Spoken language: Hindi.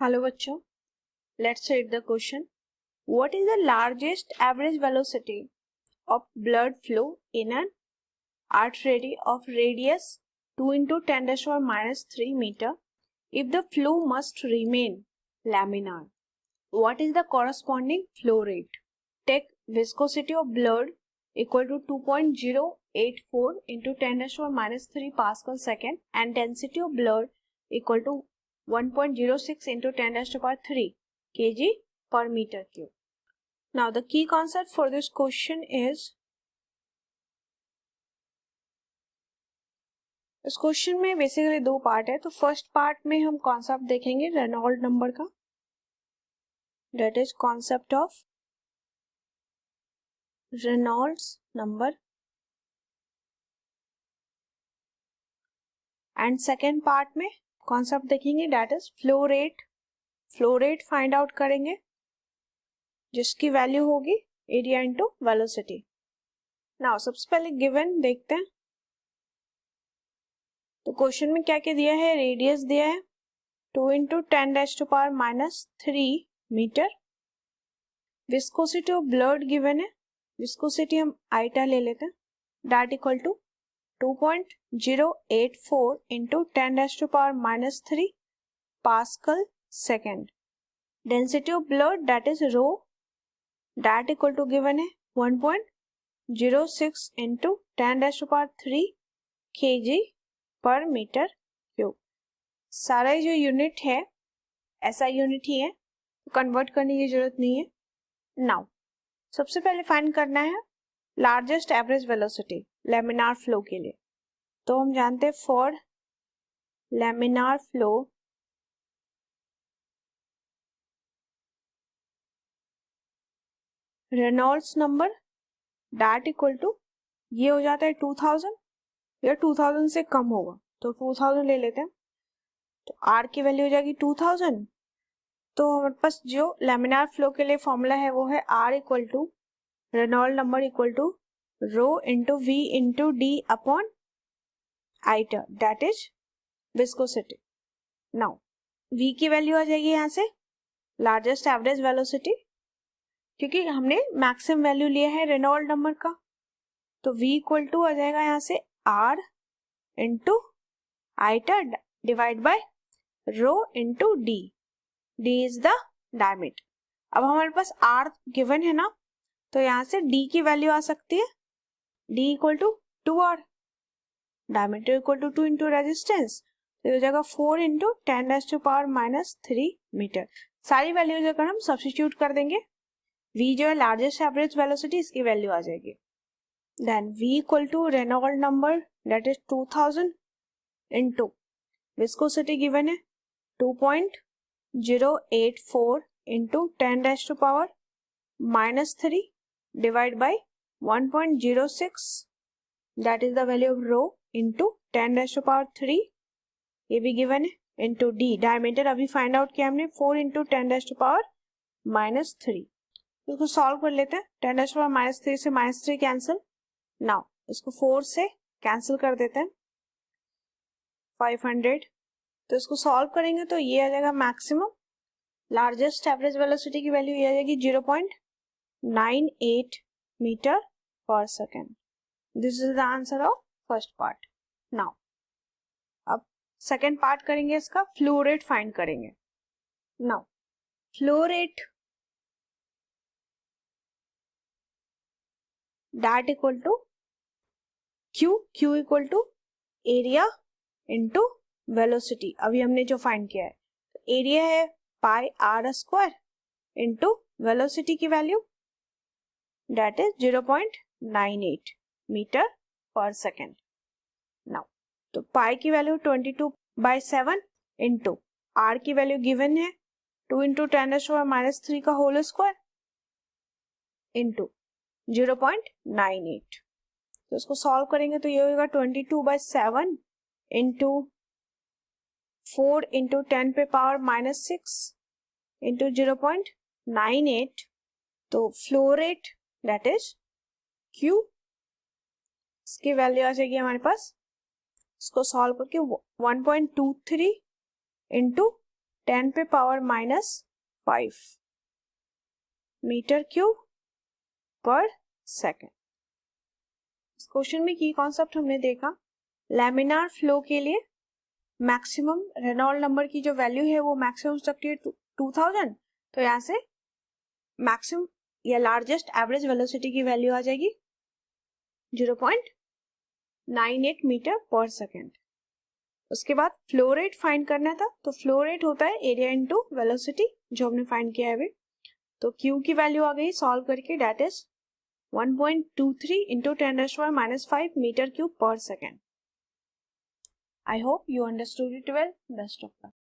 हेलो बच्चों, let's read the question. What is the largest average velocity of blood flow in an artery of radius 2 into 10 to the power minus 3 meter if the flow must remain laminar? What is the corresponding flow rate? Take viscosity of blood equal to 2.084 into 10 to the power minus 3 Pascal second and density of blood equal to 1.06 into 10 to the power 3 kg per meter cube. Now the key concept for this question is, इस क्वेश्चन में बेसिकली दो पार्ट है. तो फर्स्ट पार्ट में हम कॉन्सेप्ट देखेंगे रेनॉल्ड नंबर का, that is concept of Reynolds number. And second part में कॉन्सेप्ट देखेंगे that is flow rate. Flow rate find out करेंगे जिसकी वैल्यू होगी एरिया इनटू वेलोसिटी. नाउ सबसे पहले गिवन देखते हैं. तो क्वेश्चन में क्या क्या दिया है, रेडियस दिया है 2 into 10 to the power minus 3 metre. Viscosity of blood given है, विस्कोसिटी हम आइटा ले लेते हैं, that equal to 2.084 into 10 to the power minus 3 pascal second. Density of blood that is rho, that equal to given है 1.06 into 10 to the power 3 kg per metre cube. सारा जो यूनिट है ऐसा यूनिट ही है, कन्वर्ट करने की जरूरत नहीं है. नाउ सबसे पहले फाइंड करना है largest average velocity laminar flow के लिए. तो हम जानते हैं for laminar flow Reynolds number that equal to, ये हो जाता है 2000 या 2000 से कम होगा तो 2000 ले लेते हैं. तो R की वैल्यू हो जाएगी 2000. तो हमारे पास जो लैमिनार फ्लो के लिए फॉर्मूला है वो है R equal to Reynold number equal to rho into V into D upon eta, that is viscosity. Now V की वैल्यू आ जाएगी यहाँ से लार्जेस्ट एवरेज वेलोसिटी, क्योंकि हमने मैक्सिमम वैल्यू लिया है रेनॉल्ड नंबर का. तो V इक्वल टू आ जाएगा यहाँ से R into eta divide by rho into D. D is the diameter. अब हमारे पास R गिवन है ना, तो यहाँ से D की वैल्यू आ सकती है D equal to 2R, diameter equal to 2 into resistance, तो हो जाएगा 4 into 10 to power minus 3 metre. सारी वैल्यूज अगर हम सब्स्टिट्यूट कर देंगे, V जो है लार्जेस्ट एवरेज वेलोसिटी, इसकी वैल्यू आ जाएगी. Then V equal to Reynold number that is 2000 into viscosity given है 2.084 into 10 to power minus 3 divide by 1.06, that is the value of rho into 10 to power 3, ये भी गिवन है, इंटू D डायमीटर अभी फाइंड आउट किया हमने 4 इंटू 10 टू पावर माइनस 3. इसको सॉल्व कर लेते हैं. 10 टू पावर माइनस 3 से माइनस 3 कैंसिल. नाउ इसको 4 से कैंसिल कर देते हैं, 500. तो इसको सॉल्व करेंगे तो ये आ जाएगा मैक्सिमम लार्जेस्ट एवरेज वेलोसिटी की वैल्यू ये आ जाएगी 0.98 metre per second. This is the answer of first part. Now अब सेकेंड पार्ट करेंगे, इसका फ्लो रेट फाइंड करेंगे. Now flow rate that equal to Q equal to area into velocity. अभी हमने जो फाइंड किया है, तो एरिया है pi R square into velocity की value that is 0.98 metre per second. Now तो पाई की वैल्यू 22/7 इंटू R की वैल्यू गिवन है 2 इंटू 10 माइनस 3 का होल स्क्वायर इंटू 0.98. तो इसको सॉल्व करेंगे तो ये होगा 22/7 इंटू 4 इंटू 10 पे पावर माइनस 6 इंटू 0.98. तो flow rate that is Q, इसकी वैल्यू आ जाएगी हमारे पास, इसको सॉल्व करके 1.23 इंटू 10 पे power -5 metre cube per second. इस क्वेश्चन में की कॉन्सेप्ट हमने देखा, लैमिनार फ्लो के लिए मैक्सिमम रेनॉल्ड नंबर की जो वैल्यू है वो मैक्सिमम हो सकती है 2000, तो यहाँ से मैक्सिमम या लार्जेस्ट एवरेज वेलोसिटी की वैल्यू आ जाएगी 0.98 मीटर पर सेकेंड। उसके बाद फ्लो रेट फाइंड करना था, तो फ्लो रेट होता है एरिया इनटू वेलोसिटी, जो हमने फाइंड किया है अभी। तो Q की वैल्यू आ गई सॉल्व करके, that is 1.23 into 10⁻⁵ metre cube per second. I hope you understood it well. Best of luck.